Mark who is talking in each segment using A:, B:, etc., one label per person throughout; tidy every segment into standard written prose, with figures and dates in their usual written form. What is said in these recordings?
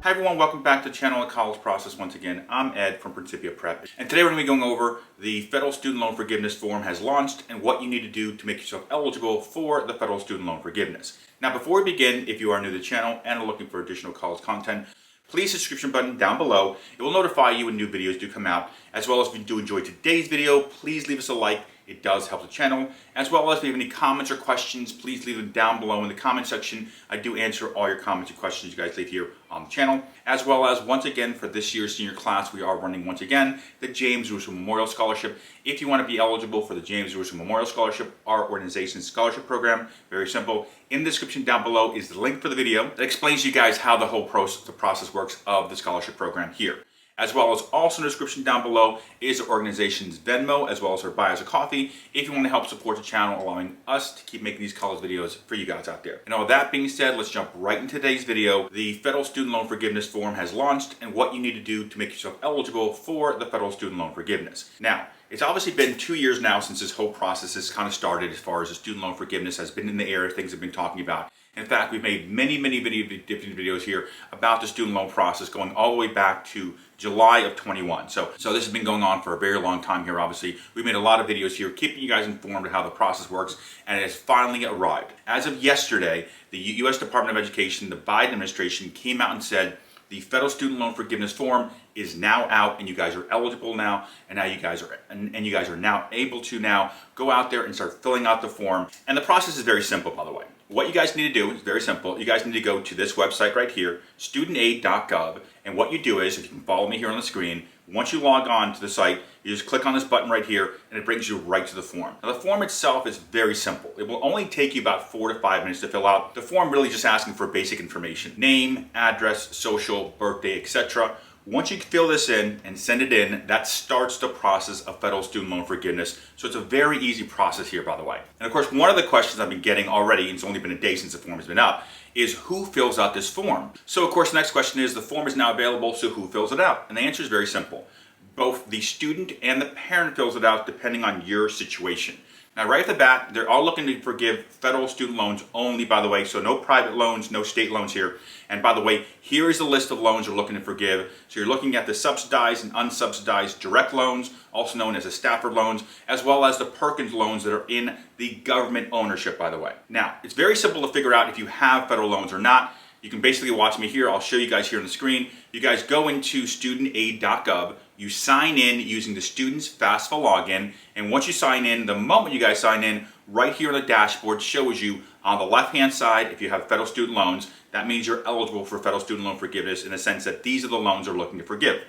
A: Hi everyone, welcome back to the channel, The College Process. Once again, I'm Ed from Principia Prep. And today we're going to be going over the Federal Student Loan Forgiveness Form has launched and what you need to do to make yourself eligible for the Federal Student Loan Forgiveness. Now before we begin, if you are new to the channel and are looking for additional college content, please hit the subscription button down below. It will notify you when new videos do come out. As well as if you do enjoy today's video, please leave us a like. It does help the channel. As well as if you have any comments or questions, please leave them down below in the comment section. I do answer all your comments and questions you guys leave here on the channel. As well as, once again, for this year's senior class, we are running once again the James Russell Memorial Scholarship. If you want to be eligible for the James Russell Memorial Scholarship, our organization's scholarship program, very simple. In the description down below is the link for the video that explains to you guys how the whole process works of the scholarship program here. As well as also in the description down below is the organization's Venmo, as well as her buy us a coffee, if you want to help support the channel, allowing us to keep making these college videos for you guys out there. And all that being said, let's jump right into today's video. The Federal Student Loan Forgiveness Form has launched and what you need to do to make yourself eligible for the Federal Student Loan Forgiveness. Now, it's obviously been 2 years now since this whole process has kind of started as far as the student loan forgiveness has been in the air, things have been talking about. In fact, we've made many different videos here about the student loan process going all the way back to July of 21. So this has been going on for a very long time here, obviously. We've made a lot of videos here keeping you guys informed of how the process works, and it has finally arrived. As of yesterday, the U.S. Department of Education, the Biden administration, came out and said the Federal Student Loan Forgiveness Form is now out and you guys are eligible now, and now you guys are now able to now go out there and start filling out the form. And the process is very simple, by the way. What you guys need to do is very simple. You guys need to go to this website right here, Studentaid.gov, and what you do is, if you can follow me here on the screen, once you log on to the site, you just click on this button right here and it brings you right to the form. Now the form itself is very simple. It will only take you about 4 to 5 minutes to fill out. The form really just asking for basic information: name, address, social, birthday, etc. Once you fill this in and send it in, that starts the process of federal student loan forgiveness. So it's a very easy process here, by the way. And of course, one of the questions I've been getting already, and it's only been a day since the form has been up, is who fills out this form? So of course, the next question is, the form is now available, so who fills it out? And the answer is very simple. Both the student and the parent fills it out depending on your situation. Now, right off the bat, they're all looking to forgive federal student loans only, by the way, so no private loans, no state loans here. And by the way, here is the list of loans you're looking to forgive. So you're looking at the subsidized and unsubsidized direct loans, also known as the Stafford loans, as well as the Perkins loans that are in the government ownership, by the way. Now, it's very simple to figure out if you have federal loans or not. You can basically watch me here. I'll show you guys here on the screen. You guys go into Studentaid.gov. You sign in using the student's FAFSA login. And once you sign in, the moment you guys sign in, right here on the dashboard shows you on the left-hand side, if you have federal student loans, that means you're eligible for federal student loan forgiveness in the sense that these are the loans they're looking to forgive.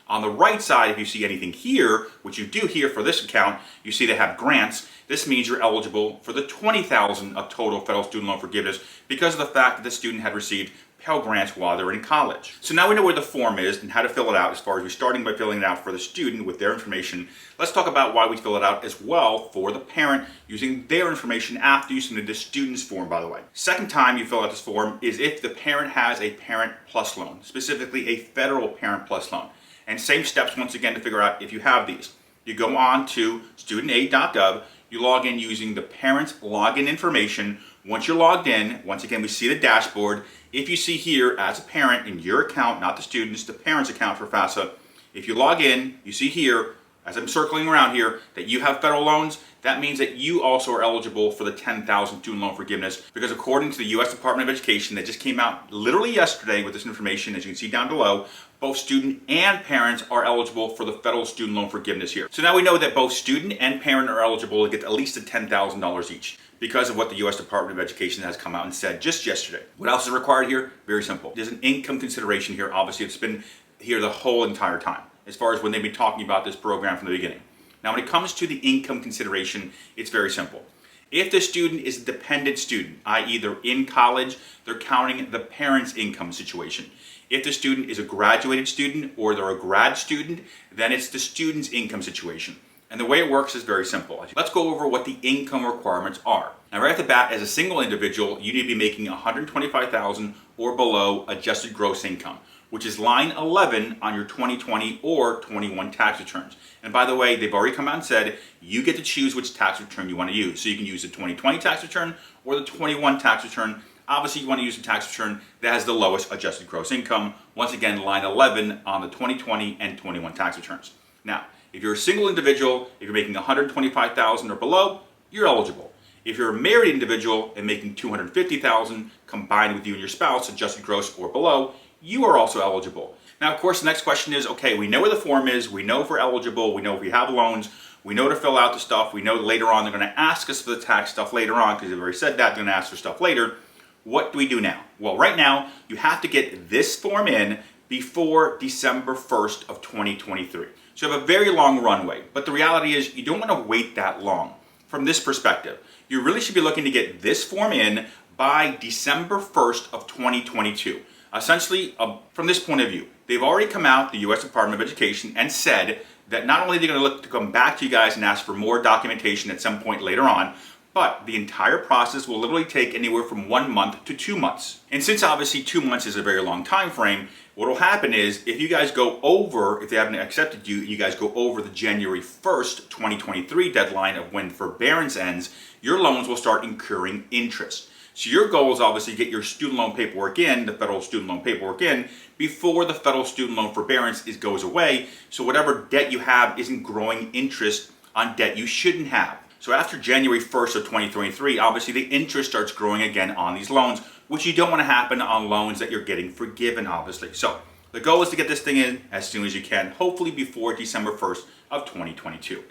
A: On the right side, if you see anything here, which you do here for this account, you see they have grants. This means you're eligible for the $20,000 of total federal student loan forgiveness because of the fact that the student had received Pell Grants while they were in college. So now we know where the form is and how to fill it out. As far as we're starting by filling it out for the student with their information, let's talk about why we fill it out as well for the parent using their information after you submit the student's form, by the way. Second time you fill out this form is if the parent has a Parent Plus loan, specifically a federal Parent Plus loan. And same steps once again to figure out if you have these. You go on to Studentaid.gov, you log in using the parent's login information. Once you're logged in, once again we see the dashboard. If you see here as a parent in your account, not the student's, the parent's account for FAFSA, if you log in, you see here, as I'm circling around here, that you have federal loans. That means that you also are eligible for the $10,000 student loan forgiveness, because according to the U.S. Department of Education that just came out literally yesterday with this information, as you can see down below, both student and parents are eligible for the federal student loan forgiveness here. So now we know that both student and parent are eligible to get at least $10,000 each because of what the U.S. Department of Education has come out and said just yesterday. What else is required here? Very simple. There's an income consideration here. Obviously, it's been here the whole entire time as far as when they've been talking about this program from the beginning. Now, when it comes to the income consideration, it's very simple. If the student is a dependent student, i.e. they're in college, they're counting the parent's income situation. If the student is a graduated student or they're a grad student, then it's the student's income situation. And the way it works is very simple. Let's go over what the income requirements are. Now, right off the bat, as a single individual, you need to be making $125,000 or below adjusted gross income, which is line 11 on your 2020 or 21 tax returns. And by the way, they've already come out and said you get to choose which tax return you want to use. So you can use the 2020 tax return or the 21 tax return. obviously you want to use the tax return that has the lowest adjusted gross income. Once again, line 11 on the 2020 and 21 tax returns. Now, if you're a single individual, if you're making $125,000 or below, you're eligible. If you're a married individual and making $250,000 combined with you and your spouse, adjusted gross or below, you are also eligible. Now, of course, the next question is, okay, we know where the form is, we know if we're eligible, we know if we have loans, we know to fill out the stuff, we know later on they're going to ask us for the tax stuff later on, because they've already said that, they're going to ask for stuff later. What do we do now? Well, right now, you have to get this form in before December 1st of 2023. So you have a very long runway, but the reality is you don't want to wait that long. From this perspective, you really should be looking to get this form in by December 1st of 2022. Essentially, from this point of view, they've already come out, the U.S. Department of Education, and said that not only are they going to look to come back to you guys and ask for more documentation at some point later on, but the entire process will literally take anywhere from 1 month to 2 months. And since obviously 2 months is a very long time frame, what will happen is if you guys go over, if they haven't accepted you, you guys go over the January 1st, 2023 deadline of when forbearance ends, your loans will start incurring interest. So your goal is obviously to get your student loan paperwork in, the federal student loan paperwork in, before the federal student loan forbearance goes away, so whatever debt you have isn't growing interest on debt you shouldn't have. So after January 1st of 2023, obviously the interest starts growing again on these loans, which you don't want to happen on loans that you're getting forgiven, obviously. So the goal is to get this thing in as soon as you can, hopefully before December 1st of 2022.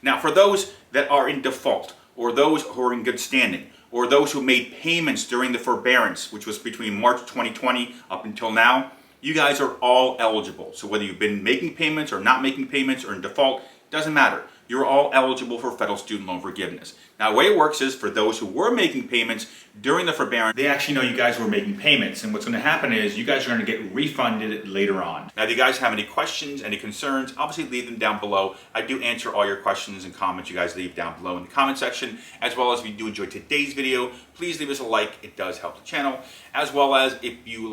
A: Now, for those that are in default, or those who are in good standing, or those who made payments during the forbearance, which was between March 2020 up until now, you guys are all eligible. So whether you've been making payments or not making payments or in default, doesn't matter. You're all eligible for federal student loan forgiveness. Now, the way it works is for those who were making payments during the forbearance, they actually know you guys were making payments. And what's going to happen is you guys are going to get refunded later on. Now, if you guys have any questions, any concerns, obviously leave them down below. I do answer all your questions and comments you guys leave down below in the comment section. As well as if you do enjoy today's video, please leave us a like. It does help the channel. As well as if you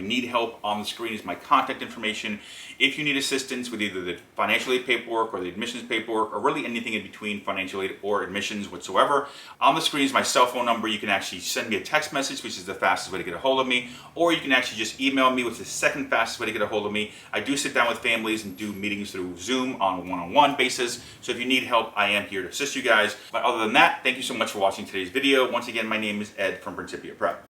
A: need help, on the screen is my contact information. If you need assistance with either the financial aid paperwork or the admissions paperwork, or really anything in between financial aid or admissions whatsoever, on the screen is my cell phone number. You can actually send me a text message, which is the fastest way to get a hold of me, or you can actually just email me, which is the second fastest way to get a hold of me. I do sit down with families and do meetings through Zoom on a one-on-one basis, so if you need help, I am here to assist you guys. But other than that, thank you so much for watching today's video. Once again, my name is Ed from Principia Prep.